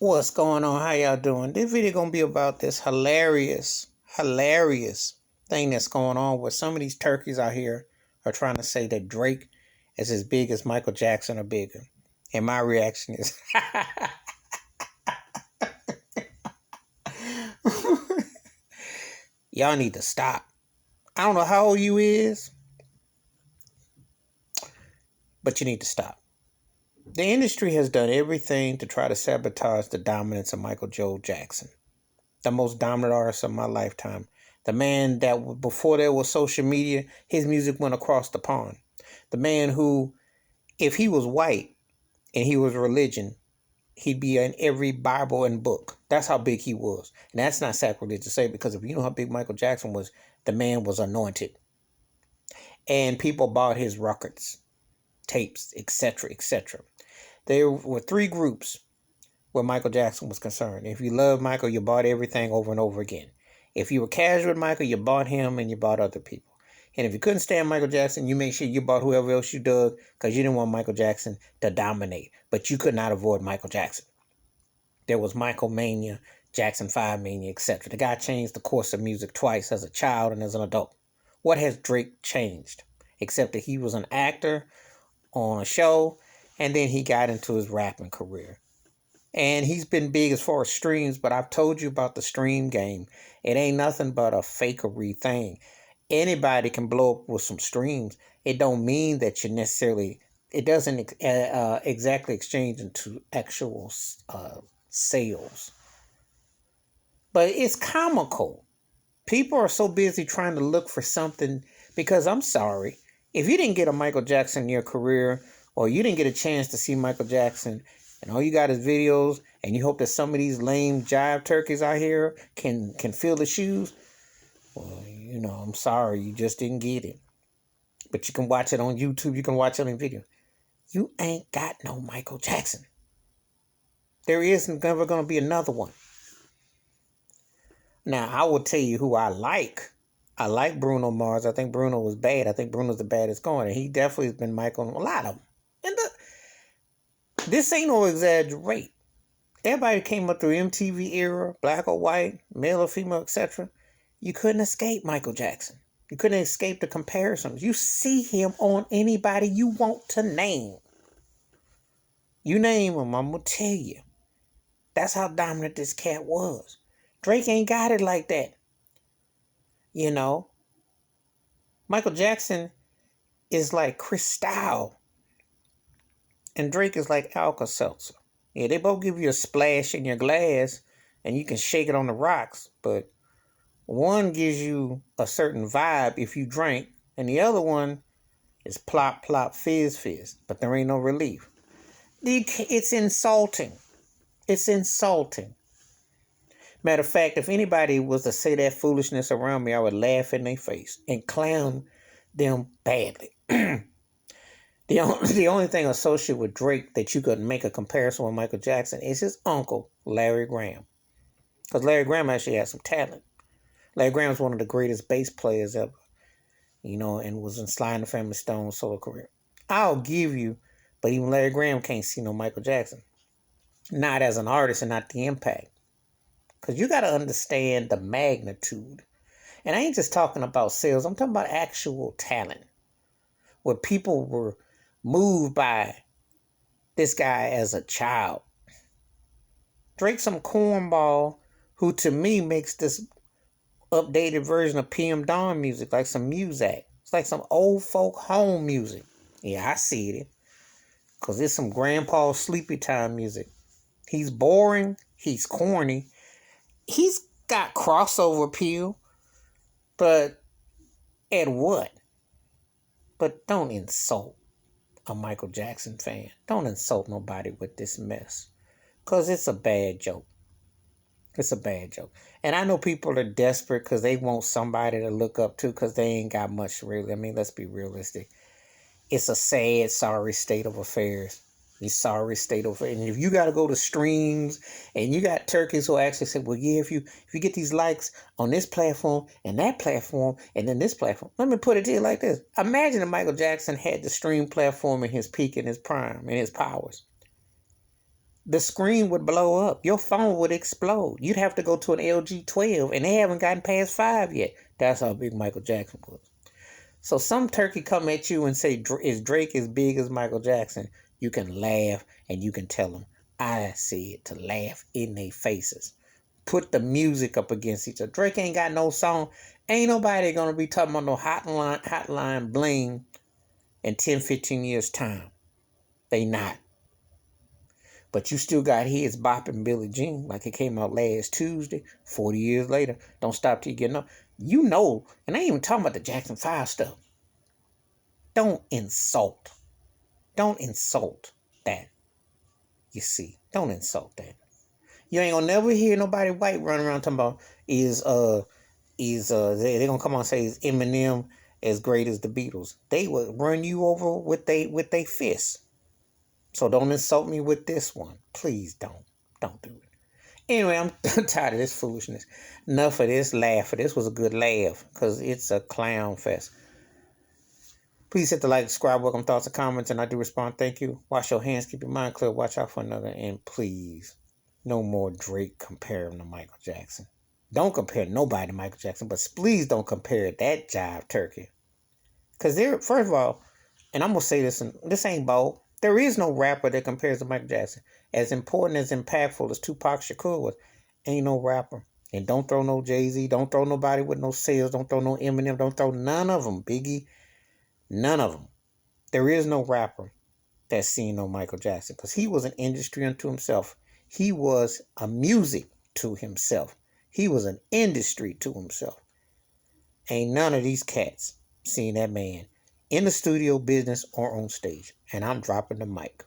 What's going on? How y'all doing? This video gonna be about this hilarious thing that's going on where some of these turkeys out here are trying to say that Drake is as big as Michael Jackson or bigger. And my reaction is y'all need to stop. I don't know how old you is, but you need to stop. The industry has done everything to try to sabotage the dominance of Michael Joe Jackson, the most dominant artist of my lifetime. The man that before there was social media, his music went across the pond. The man who, if he was white and he was religion, he'd be in every Bible and book. That's how big he was. And that's not sacrilege to say, because if you know how big Michael Jackson was, the man was anointed. And people bought his records, tapes, etc., etc. There were three groups where Michael Jackson was concerned. If you loved Michael, you bought everything over and over again. If you were casual with Michael, you bought him and you bought other people. And if you couldn't stand Michael Jackson, you made sure you bought whoever else you dug, because you didn't want Michael Jackson to dominate. But you could not avoid Michael Jackson. There was Michael Mania, Jackson 5 Mania, etc. The guy changed the course of music twice, as a child and as an adult. What has Drake changed? Except that he was an actor on a show, and then he got into his rapping career. And he's been big as far as streams, but I've told you about the stream game. It ain't nothing but a fakery thing. Anybody can blow up with some streams. It don't mean that you necessarily, it doesn't exactly exchange into actual sales. But it's comical. People are so busy trying to look for something, because I'm sorry, if you didn't get a Michael Jackson in your career, or you didn't get a chance to see Michael Jackson, and all you got is videos, and you hope that some of these lame jive turkeys out here can fill the shoes, well, I'm sorry, you just didn't get it. But you can watch it on YouTube, you can watch it in video. You ain't got no Michael Jackson. There isn't never going to be another one. Now, I will tell you who I like. I like Bruno Mars. I think Bruno was bad. I think Bruno's the baddest going. And he definitely has been Michael in a lot of them. And this ain't no exaggerate. Everybody came up through MTV era, black or white, male or female, etc. You couldn't escape Michael Jackson. You couldn't escape the comparisons. You see him on anybody you want to name. You name him, I'm going to tell you. That's how dominant this cat was. Drake ain't got it like that. Michael Jackson is like Cristal, and Drake is like Alka-Seltzer. Yeah, they both give you a splash in your glass, and you can shake it on the rocks, but one gives you a certain vibe if you drink, and the other one is plop, plop, fizz, fizz, but there ain't no relief. It's insulting. It's insulting. Matter of fact, if anybody was to say that foolishness around me, I would laugh in their face and clown them badly. The only thing associated with Drake that you could make a comparison with Michael Jackson is his uncle, Larry Graham. Because Larry Graham actually had some talent. Larry Graham was one of the greatest bass players ever, and was in Sly and the Family Stone's solo career. I'll give you, but even Larry Graham can't see no Michael Jackson. Not as an artist and not the impact. Because you got to understand the magnitude. And I ain't just talking about sales. I'm talking about actual talent. Where people were moved by this guy as a child. Drake some cornball who to me makes this updated version of PM Dawn music like some music. It's like some old folk home music. Yeah, I see it. Because it's some grandpa sleepy time music. He's boring. He's corny. He's got crossover appeal, but at what? But don't insult a Michael Jackson fan. Don't insult nobody with this mess, because it's a bad joke. It's a bad joke. And I know people are desperate because they want somebody to look up to, because they ain't got much really. I mean, let's be realistic. It's a sad, sorry state of affairs. These sorry state of, and if you got to go to streams, and you got turkeys who actually say, well, yeah, if you get these likes on this platform and that platform and then this platform, let me put it to you like this. Imagine if Michael Jackson had the stream platform in his peak, in his prime, in his powers. the screen would blow up. Your phone would explode. You'd have to go to an LG 12, and they haven't gotten past 5 yet. That's how big Michael Jackson was. So some turkey come at you and say, is Drake as big as Michael Jackson? You can laugh and you can tell them, I said to laugh in their faces. Put the music up against each other. Drake ain't got no song. Ain't nobody going to be talking about no hotline bling in 10, 15 years' time. They not. But you still got his bopping Billie Jean like it came out last Tuesday, 40 years later. Don't stop till you get enough. You know, and I ain't even talking about the Jackson 5 stuff. Don't insult. Don't insult that. You see, don't insult that. You ain't gonna never hear nobody white running around talking about they gonna come on and say is Eminem as great as the Beatles. They will run you over with they fists. So don't insult me with this one. Please don't. Don't do it. Anyway, I'm tired of this foolishness. Enough of this laugh. This was a good laugh because it's a clown fest. Please hit the like, subscribe, welcome thoughts and comments, and I do respond. Thank you. Wash your hands, keep your mind clear, watch out for another, and please, no more Drake comparing to Michael Jackson. Don't compare nobody to Michael Jackson, but please don't compare that jive turkey. Because first of all, and I'm going to say this, and this ain't bold, there is no rapper that compares to Michael Jackson. As important, as impactful as Tupac Shakur was, ain't no rapper. And don't throw no Jay-Z, don't throw nobody with no sales, don't throw no Eminem, don't throw none of them, Biggie. None of them. There is no rapper that's seen no Michael Jackson because he was an industry unto himself. He was a music to himself. He was an industry to himself. Ain't none of these cats seen that man in the studio business or on stage. And I'm dropping the mic.